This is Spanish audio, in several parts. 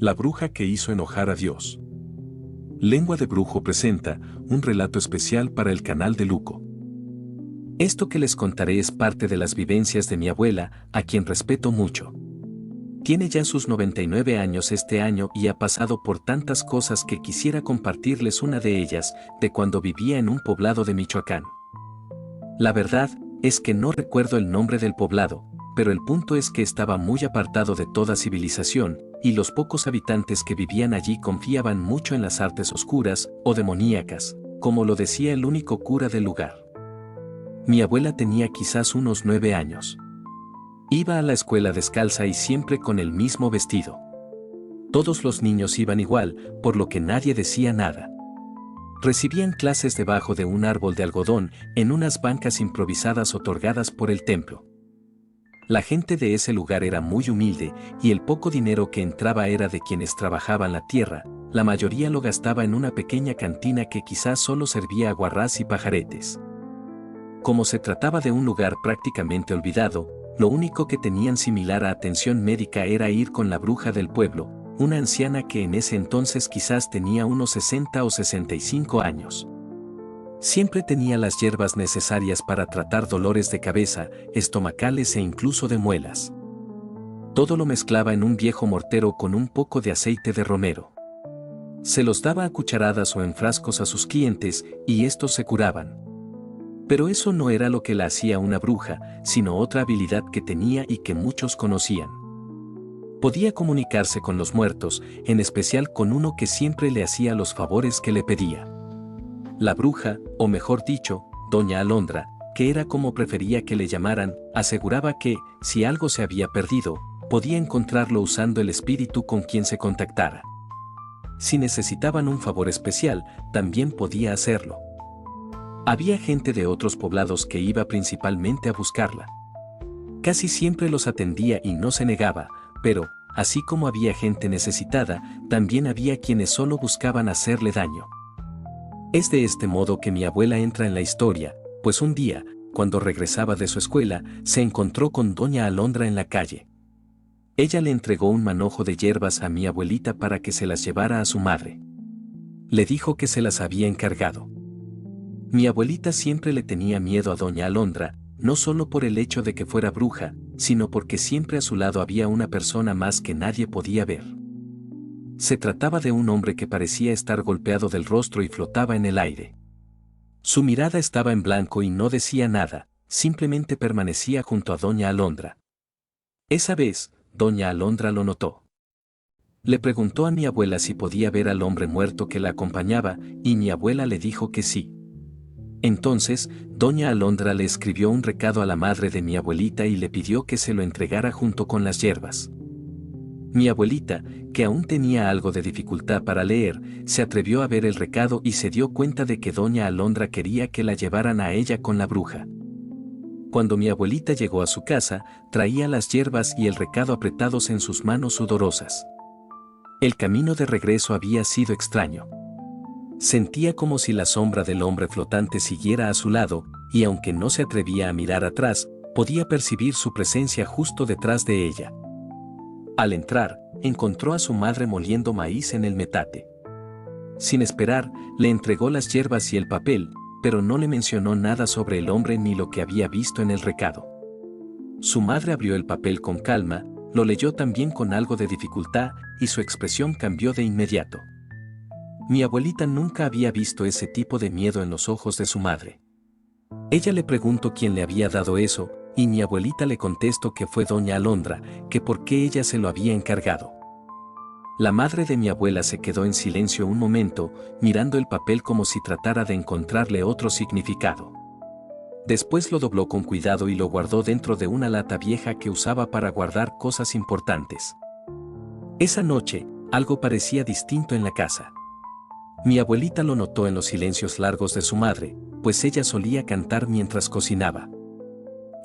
La bruja que hizo enojar a Dios. Lengua de Brujo presenta un relato especial para el canal de Luco. Esto que les contaré es parte de las vivencias de mi abuela, a quien respeto mucho. Tiene ya sus 99 años este año y ha pasado por tantas cosas que quisiera compartirles una de ellas, de cuando vivía en un poblado de Michoacán. La verdad es que no recuerdo el nombre del poblado, pero el punto es que estaba muy apartado de toda civilización, y los pocos habitantes que vivían allí confiaban mucho en las artes oscuras o demoníacas, como lo decía el único cura del lugar. Mi abuela tenía quizás unos 9 años. Iba a la escuela descalza y siempre con el mismo vestido. Todos los niños iban igual, por lo que nadie decía nada. Recibían clases debajo de un árbol de algodón en unas bancas improvisadas otorgadas por el templo. La gente de ese lugar era muy humilde y el poco dinero que entraba era de quienes trabajaban la tierra, la mayoría lo gastaba en una pequeña cantina que quizás solo servía aguarrás y pajaretes. Como se trataba de un lugar prácticamente olvidado, lo único que tenían similar a atención médica era ir con la bruja del pueblo, una anciana que en ese entonces quizás tenía unos 60 o 65 años. Siempre tenía las hierbas necesarias para tratar dolores de cabeza, estomacales e incluso de muelas. Todo lo mezclaba en un viejo mortero con un poco de aceite de romero. Se los daba a cucharadas o en frascos a sus clientes y estos se curaban. Pero eso no era lo que la hacía una bruja, sino otra habilidad que tenía y que muchos conocían. Podía comunicarse con los muertos, en especial con uno que siempre le hacía los favores que le pedía. La bruja, o mejor dicho, Doña Alondra, que era como prefería que le llamaran, aseguraba que, si algo se había perdido, podía encontrarlo usando el espíritu con quien se contactara. Si necesitaban un favor especial, también podía hacerlo. Había gente de otros poblados que iba principalmente a buscarla. Casi siempre los atendía y no se negaba, pero, así como había gente necesitada, también había quienes solo buscaban hacerle daño. Es de este modo que mi abuela entra en la historia, pues un día, cuando regresaba de su escuela, se encontró con Doña Alondra en la calle. Ella le entregó un manojo de hierbas a mi abuelita para que se las llevara a su madre. Le dijo que se las había encargado. Mi abuelita siempre le tenía miedo a Doña Alondra, no solo por el hecho de que fuera bruja, sino porque siempre a su lado había una persona más que nadie podía ver. Se trataba de un hombre que parecía estar golpeado del rostro y flotaba en el aire. Su mirada estaba en blanco y no decía nada, simplemente permanecía junto a Doña Alondra. Esa vez, Doña Alondra lo notó. Le preguntó a mi abuela si podía ver al hombre muerto que la acompañaba, y mi abuela le dijo que sí. Entonces, Doña Alondra le escribió un recado a la madre de mi abuelita y le pidió que se lo entregara junto con las hierbas. Mi abuelita, que aún tenía algo de dificultad para leer, se atrevió a ver el recado y se dio cuenta de que Doña Alondra quería que la llevaran a ella con la bruja. Cuando mi abuelita llegó a su casa, traía las hierbas y el recado apretados en sus manos sudorosas. El camino de regreso había sido extraño. Sentía como si la sombra del hombre flotante siguiera a su lado, y aunque no se atrevía a mirar atrás, podía percibir su presencia justo detrás de ella. Al entrar, encontró a su madre moliendo maíz en el metate. Sin esperar, le entregó las hierbas y el papel, pero no le mencionó nada sobre el hombre ni lo que había visto en el recado. Su madre abrió el papel con calma, lo leyó también con algo de dificultad, y su expresión cambió de inmediato. Mi abuelita nunca había visto ese tipo de miedo en los ojos de su madre. Ella le preguntó quién le había dado eso, y mi abuelita le contestó que fue Doña Alondra, que por qué ella se lo había encargado. La madre de mi abuela se quedó en silencio un momento, mirando el papel como si tratara de encontrarle otro significado. Después lo dobló con cuidado y lo guardó dentro de una lata vieja que usaba para guardar cosas importantes. Esa noche, algo parecía distinto en la casa. Mi abuelita lo notó en los silencios largos de su madre, pues ella solía cantar mientras cocinaba.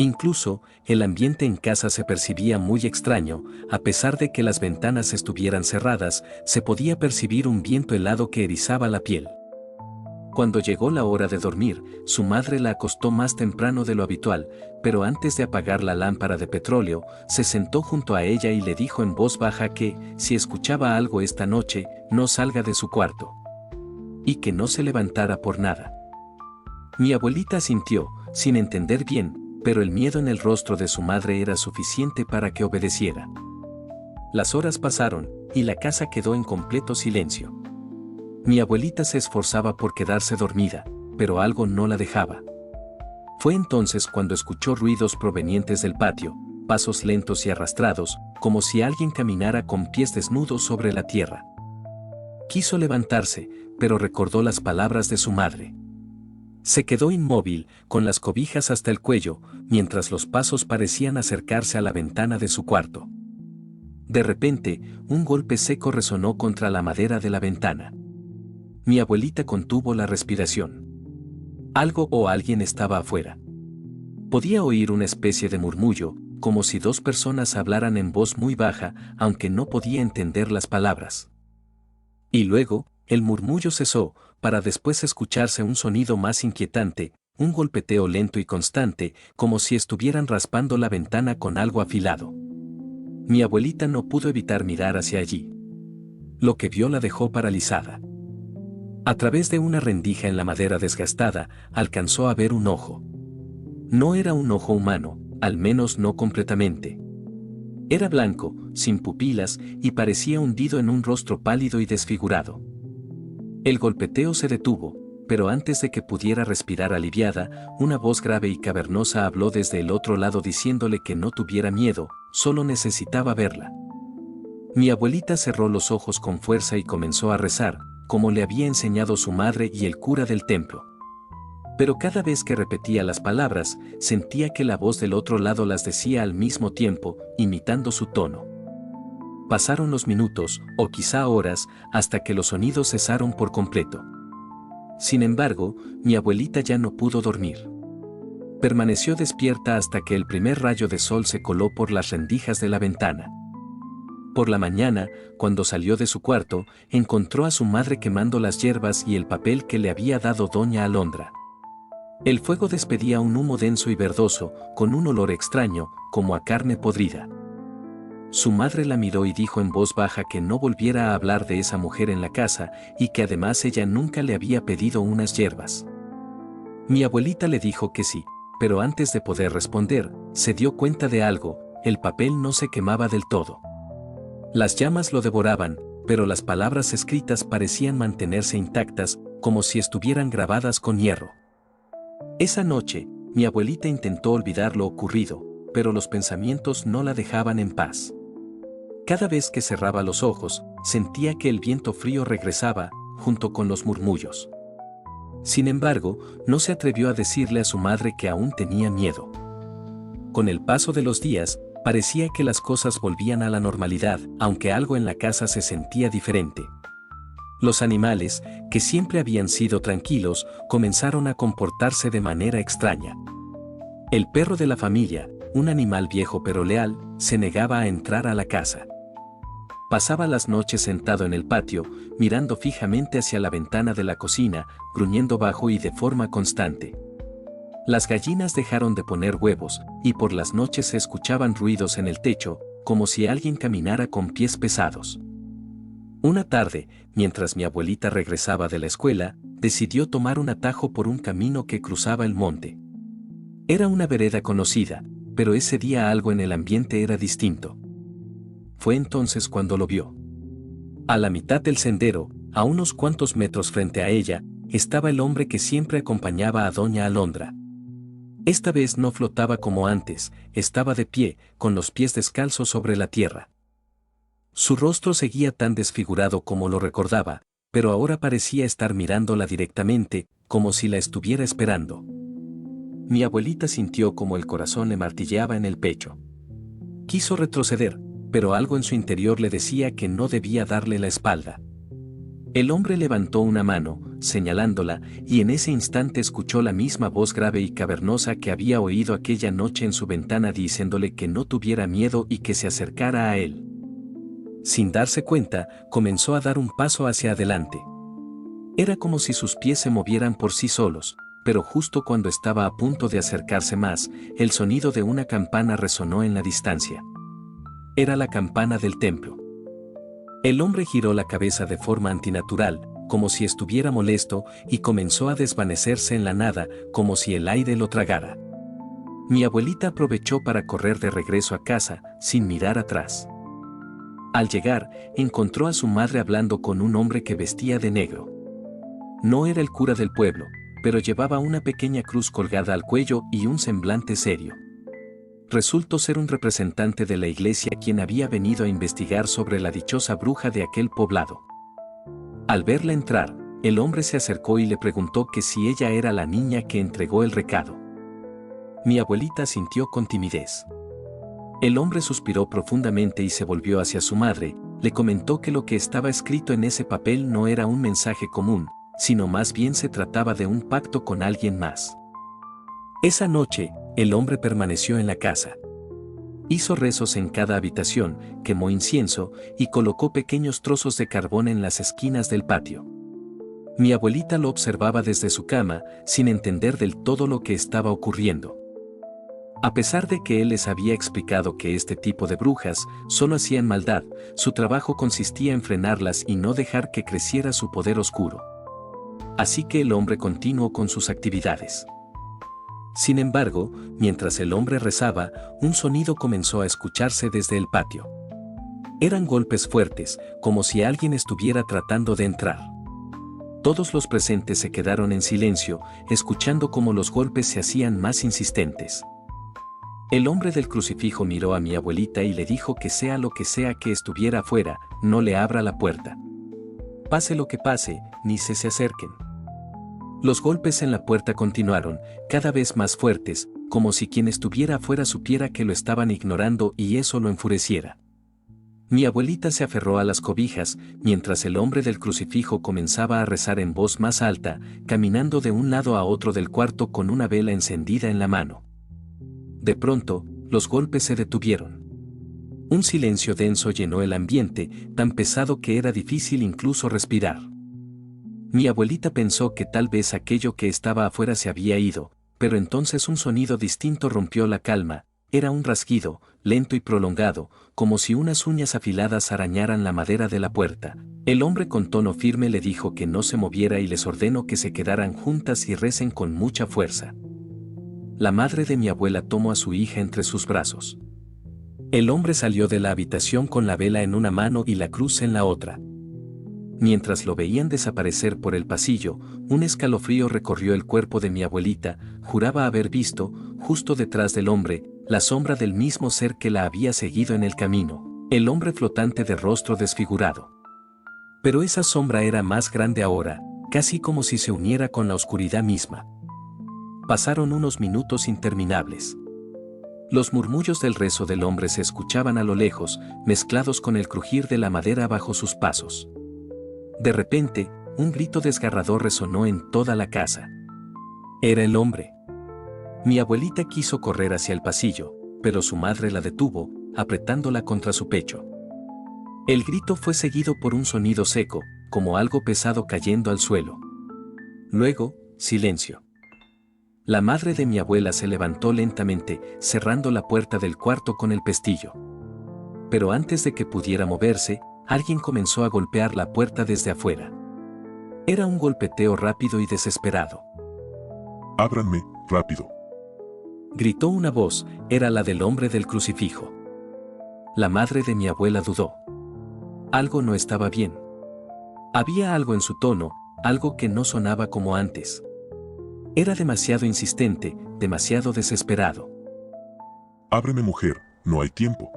Incluso, el ambiente en casa se percibía muy extraño, a pesar de que las ventanas estuvieran cerradas, se podía percibir un viento helado que erizaba la piel. Cuando llegó la hora de dormir, su madre la acostó más temprano de lo habitual, pero antes de apagar la lámpara de petróleo, se sentó junto a ella y le dijo en voz baja que, si escuchaba algo esta noche, no salga de su cuarto. Y que no se levantara por nada. Mi abuelita asintió, sin entender bien, pero el miedo en el rostro de su madre era suficiente para que obedeciera. Las horas pasaron, y la casa quedó en completo silencio. Mi abuelita se esforzaba por quedarse dormida, pero algo no la dejaba. Fue entonces cuando escuchó ruidos provenientes del patio, pasos lentos y arrastrados, como si alguien caminara con pies desnudos sobre la tierra. Quiso levantarse, pero recordó las palabras de su madre. Se quedó inmóvil, con las cobijas hasta el cuello, mientras los pasos parecían acercarse a la ventana de su cuarto. De repente, un golpe seco resonó contra la madera de la ventana. Mi abuelita contuvo la respiración. Algo o alguien estaba afuera. Podía oír una especie de murmullo, como si dos personas hablaran en voz muy baja, aunque no podía entender las palabras. Y luego, el murmullo cesó, para después escucharse un sonido más inquietante, un golpeteo lento y constante, como si estuvieran raspando la ventana con algo afilado. Mi abuelita no pudo evitar mirar hacia allí. Lo que vio la dejó paralizada. A través de una rendija en la madera desgastada, alcanzó a ver un ojo. No era un ojo humano, al menos no completamente. Era blanco, sin pupilas, y parecía hundido en un rostro pálido y desfigurado. El golpeteo se detuvo, pero antes de que pudiera respirar aliviada, una voz grave y cavernosa habló desde el otro lado diciéndole que no tuviera miedo, solo necesitaba verla. Mi abuelita cerró los ojos con fuerza y comenzó a rezar, como le había enseñado su madre y el cura del templo. Pero cada vez que repetía las palabras, sentía que la voz del otro lado las decía al mismo tiempo, imitando su tono. Pasaron los minutos, o quizá horas, hasta que los sonidos cesaron por completo. Sin embargo, mi abuelita ya no pudo dormir. Permaneció despierta hasta que el primer rayo de sol se coló por las rendijas de la ventana. Por la mañana, cuando salió de su cuarto, encontró a su madre quemando las hierbas y el papel que le había dado doña Alondra. El fuego despedía un humo denso y verdoso, con un olor extraño, como a carne podrida. Su madre la miró y dijo en voz baja que no volviera a hablar de esa mujer en la casa, y que además ella nunca le había pedido unas hierbas. Mi abuelita le dijo que sí, pero antes de poder responder, se dio cuenta de algo: el papel no se quemaba del todo. Las llamas lo devoraban, pero las palabras escritas parecían mantenerse intactas, como si estuvieran grabadas con hierro. Esa noche, mi abuelita intentó olvidar lo ocurrido, pero los pensamientos no la dejaban en paz. Cada vez que cerraba los ojos, sentía que el viento frío regresaba, junto con los murmullos. Sin embargo, no se atrevió a decirle a su madre que aún tenía miedo. Con el paso de los días, parecía que las cosas volvían a la normalidad, aunque algo en la casa se sentía diferente. Los animales, que siempre habían sido tranquilos, comenzaron a comportarse de manera extraña. El perro de la familia, un animal viejo pero leal, se negaba a entrar a la casa. Pasaba las noches sentado en el patio, mirando fijamente hacia la ventana de la cocina, gruñendo bajo y de forma constante. Las gallinas dejaron de poner huevos, y por las noches se escuchaban ruidos en el techo, como si alguien caminara con pies pesados. Una tarde, mientras mi abuelita regresaba de la escuela, decidió tomar un atajo por un camino que cruzaba el monte. Era una vereda conocida, pero ese día algo en el ambiente era distinto. Fue entonces cuando lo vio. A la mitad del sendero, a unos cuantos metros frente a ella, estaba el hombre que siempre acompañaba a doña Alondra. Esta vez no flotaba como antes, estaba de pie, con los pies descalzos sobre la tierra. Su rostro seguía tan desfigurado como lo recordaba, pero ahora parecía estar mirándola directamente, como si la estuviera esperando. Mi abuelita sintió como el corazón le martilleaba en el pecho. Quiso retroceder, pero algo en su interior le decía que no debía darle la espalda. El hombre levantó una mano, señalándola, y en ese instante escuchó la misma voz grave y cavernosa que había oído aquella noche en su ventana diciéndole que no tuviera miedo y que se acercara a él. Sin darse cuenta, comenzó a dar un paso hacia adelante. Era como si sus pies se movieran por sí solos, pero justo cuando estaba a punto de acercarse más, el sonido de una campana resonó en la distancia. Era la campana del templo. El hombre giró la cabeza de forma antinatural, como si estuviera molesto, y comenzó a desvanecerse en la nada, como si el aire lo tragara. Mi abuelita aprovechó para correr de regreso a casa, sin mirar atrás. Al llegar, encontró a su madre hablando con un hombre que vestía de negro. No era el cura del pueblo, pero llevaba una pequeña cruz colgada al cuello y un semblante serio. Resultó ser un representante de la iglesia quien había venido a investigar sobre la dichosa bruja de aquel poblado. Al verla entrar, el hombre se acercó y le preguntó que si ella era la niña que entregó el recado. Mi abuelita sintió con timidez. El hombre suspiró profundamente y se volvió hacia su madre, le comentó que lo que estaba escrito en ese papel no era un mensaje común, sino más bien se trataba de un pacto con alguien más. Esa noche, el hombre permaneció en la casa. Hizo rezos en cada habitación, quemó incienso y colocó pequeños trozos de carbón en las esquinas del patio. Mi abuelita lo observaba desde su cama, sin entender del todo lo que estaba ocurriendo. A pesar de que él les había explicado que este tipo de brujas solo hacían maldad, su trabajo consistía en frenarlas y no dejar que creciera su poder oscuro. Así que el hombre continuó con sus actividades. Sin embargo, mientras el hombre rezaba, un sonido comenzó a escucharse desde el patio. Eran golpes fuertes, como si alguien estuviera tratando de entrar. Todos los presentes se quedaron en silencio, escuchando cómo los golpes se hacían más insistentes. El hombre del crucifijo miró a mi abuelita y le dijo que sea lo que sea que estuviera afuera, no le abra la puerta. Pase lo que pase, ni se acerquen. Los golpes en la puerta continuaron, cada vez más fuertes, como si quien estuviera afuera supiera que lo estaban ignorando y eso lo enfureciera. Mi abuelita se aferró a las cobijas, mientras el hombre del crucifijo comenzaba a rezar en voz más alta, caminando de un lado a otro del cuarto con una vela encendida en la mano. De pronto, los golpes se detuvieron. Un silencio denso llenó el ambiente, tan pesado que era difícil incluso respirar. Mi abuelita pensó que tal vez aquello que estaba afuera se había ido, pero entonces un sonido distinto rompió la calma, era un rasguido, lento y prolongado, como si unas uñas afiladas arañaran la madera de la puerta. El hombre con tono firme le dijo que no se moviera y les ordenó que se quedaran juntas y recen con mucha fuerza. La madre de mi abuela tomó a su hija entre sus brazos. El hombre salió de la habitación con la vela en una mano y la cruz en la otra. Mientras lo veían desaparecer por el pasillo, un escalofrío recorrió el cuerpo de mi abuelita, juraba haber visto, justo detrás del hombre, la sombra del mismo ser que la había seguido en el camino, el hombre flotante de rostro desfigurado. Pero esa sombra era más grande ahora, casi como si se uniera con la oscuridad misma. Pasaron unos minutos interminables. Los murmullos del rezo del hombre se escuchaban a lo lejos, mezclados con el crujir de la madera bajo sus pasos. De repente, un grito desgarrador resonó en toda la casa. Era el hombre. Mi abuelita quiso correr hacia el pasillo, pero su madre la detuvo, apretándola contra su pecho. El grito fue seguido por un sonido seco, como algo pesado cayendo al suelo. Luego, silencio. La madre de mi abuela se levantó lentamente, cerrando la puerta del cuarto con el pestillo. Pero antes de que pudiera moverse, alguien comenzó a golpear la puerta desde afuera. Era un golpeteo rápido y desesperado. Ábranme, rápido. Gritó una voz, era la del hombre del crucifijo. La madre de mi abuela dudó. Algo no estaba bien. Había algo en su tono, algo que no sonaba como antes. Era demasiado insistente, demasiado desesperado. Ábreme, mujer, no hay tiempo.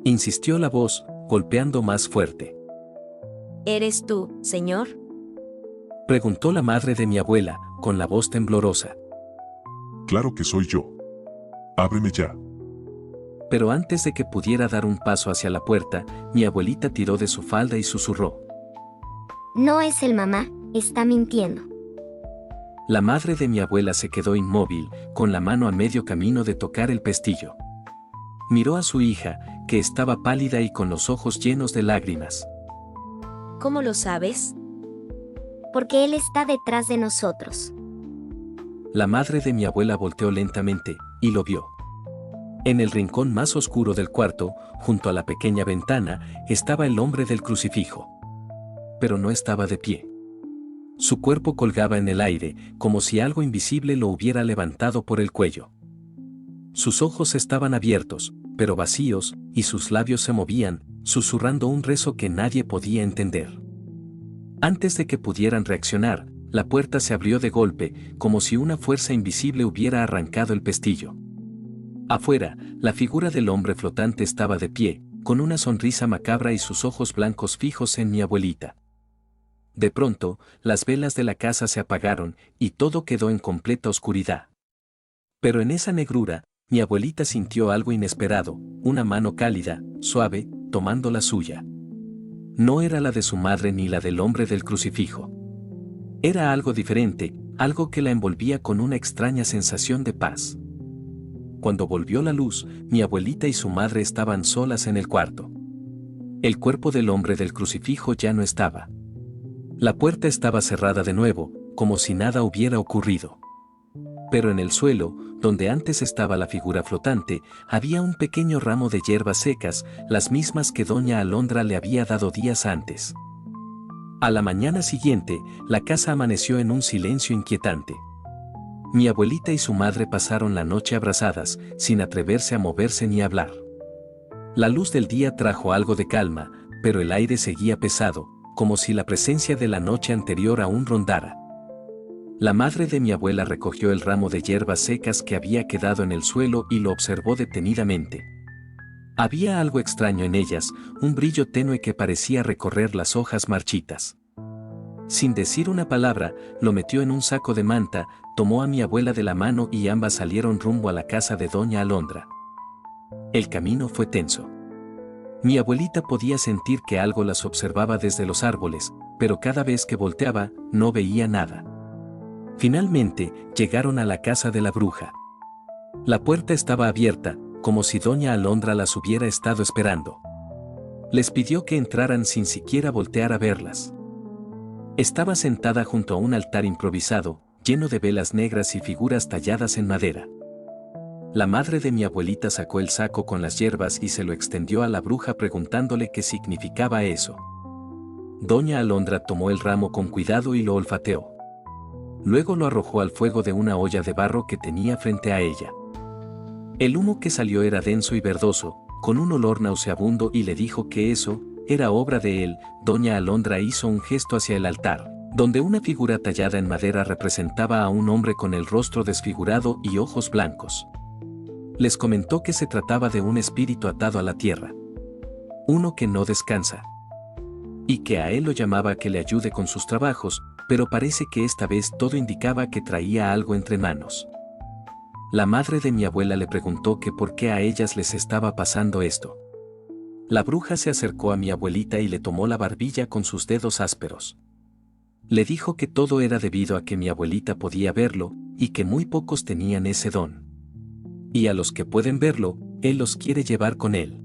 Insistió la voz, golpeando más fuerte. ¿Eres tú, señor? Preguntó la madre de mi abuela, con la voz temblorosa. Claro que soy yo. Ábreme ya. Pero antes de que pudiera dar un paso hacia la puerta, mi abuelita tiró de su falda y susurró. No es el mamá, está mintiendo. La madre de mi abuela se quedó inmóvil, con la mano a medio camino de tocar el pestillo. Miró a su hija, que estaba pálida y con los ojos llenos de lágrimas. ¿Cómo lo sabes? porque Él está detrás de nosotros. La madre de mi abuela volteó lentamente, y lo vio. En el rincón más oscuro del cuarto, junto a la pequeña ventana, estaba el hombre del crucifijo. Pero no estaba de pie. Su cuerpo colgaba en el aire, como si algo invisible lo hubiera levantado por el cuello. Sus ojos estaban abiertos, pero vacíos, y sus labios se movían, susurrando un rezo que nadie podía entender. Antes de que pudieran reaccionar, la puerta se abrió de golpe, como si una fuerza invisible hubiera arrancado el pestillo. Afuera, la figura del hombre flotante estaba de pie, con una sonrisa macabra y sus ojos blancos fijos en mi abuelita. De pronto, las velas de la casa se apagaron, y todo quedó en completa oscuridad. Pero en esa negrura, mi abuelita sintió algo inesperado, una mano cálida, suave, tomando la suya. No era la de su madre ni la del hombre del crucifijo. Era algo diferente, algo que la envolvía con una extraña sensación de paz. Cuando volvió la luz, mi abuelita y su madre estaban solas en el cuarto. El cuerpo del hombre del crucifijo ya no estaba. La puerta estaba cerrada de nuevo, como si nada hubiera ocurrido. Pero en el suelo, donde antes estaba la figura flotante, había un pequeño ramo de hierbas secas, las mismas que doña Alondra le había dado días antes. A la mañana siguiente, la casa amaneció en un silencio inquietante. Mi abuelita y su madre pasaron la noche abrazadas, sin atreverse a moverse ni a hablar. La luz del día trajo algo de calma, pero el aire seguía pesado, como si la presencia de la noche anterior aún rondara. La madre de mi abuela recogió el ramo de hierbas secas que había quedado en el suelo y lo observó detenidamente. Había algo extraño en ellas, un brillo tenue que parecía recorrer las hojas marchitas. Sin decir una palabra, lo metió en un saco de manta, tomó a mi abuela de la mano y ambas salieron rumbo a la casa de doña Alondra. El camino fue tenso. Mi abuelita podía sentir que algo las observaba desde los árboles, pero cada vez que volteaba, no veía nada. Finalmente, llegaron a la casa de la bruja. La puerta estaba abierta, como si doña Alondra las hubiera estado esperando. Les pidió que entraran sin siquiera voltear a verlas. Estaba sentada junto a un altar improvisado, lleno de velas negras y figuras talladas en madera. La madre de mi abuelita sacó el saco con las hierbas y se lo extendió a la bruja preguntándole qué significaba eso. Doña Alondra tomó el ramo con cuidado y lo olfateó. Luego lo arrojó al fuego de una olla de barro que tenía frente a ella. El humo que salió era denso y verdoso, con un olor nauseabundo, y le dijo que eso era obra de él. Doña Alondra hizo un gesto hacia el altar, donde una figura tallada en madera representaba a un hombre con el rostro desfigurado y ojos blancos. Les comentó que se trataba de un espíritu atado a la tierra. Uno que no descansa. Y que a él lo llamaba que le ayude con sus trabajos, pero parece que esta vez todo indicaba que traía algo entre manos. La madre de mi abuela le preguntó que por qué a ellas les estaba pasando esto. La bruja se acercó a mi abuelita y le tomó la barbilla con sus dedos ásperos. Le dijo que todo era debido a que mi abuelita podía verlo, y que muy pocos tenían ese don. Y a los que pueden verlo, él los quiere llevar con él.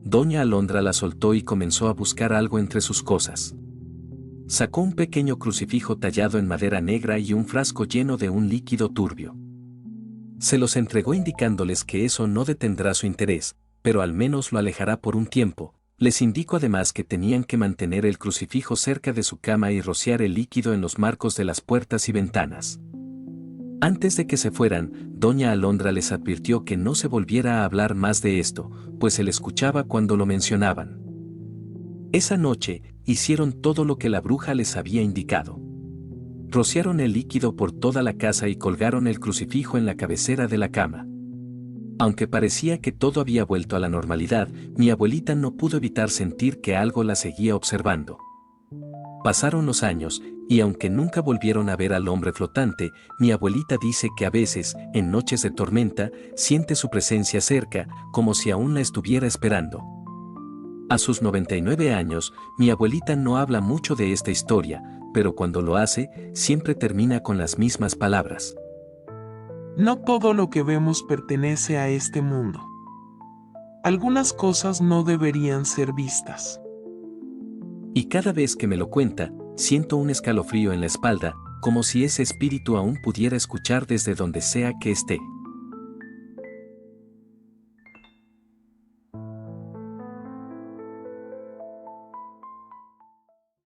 Doña Alondra la soltó y comenzó a buscar algo entre sus cosas. Sacó un pequeño crucifijo tallado en madera negra y un frasco lleno de un líquido turbio. Se los entregó indicándoles que eso no detendrá su interés, pero al menos lo alejará por un tiempo. Les indicó además que tenían que mantener el crucifijo cerca de su cama y rociar el líquido en los marcos de las puertas y ventanas. Antes de que se fueran, doña Alondra les advirtió que no se volviera a hablar más de esto, pues se le escuchaba cuando lo mencionaban. Esa noche, hicieron todo lo que la bruja les había indicado. Rociaron el líquido por toda la casa y colgaron el crucifijo en la cabecera de la cama. Aunque parecía que todo había vuelto a la normalidad, mi abuelita no pudo evitar sentir que algo la seguía observando. Pasaron los años, y aunque nunca volvieron a ver al hombre flotante, mi abuelita dice que a veces, en noches de tormenta, siente su presencia cerca, como si aún la estuviera esperando. A sus 99 años, mi abuelita no habla mucho de esta historia, pero cuando lo hace, siempre termina con las mismas palabras. No todo lo que vemos pertenece a este mundo. Algunas cosas no deberían ser vistas. Y cada vez que me lo cuenta, Siento un escalofrío en la espalda, como si ese espíritu aún pudiera escuchar desde donde sea que esté.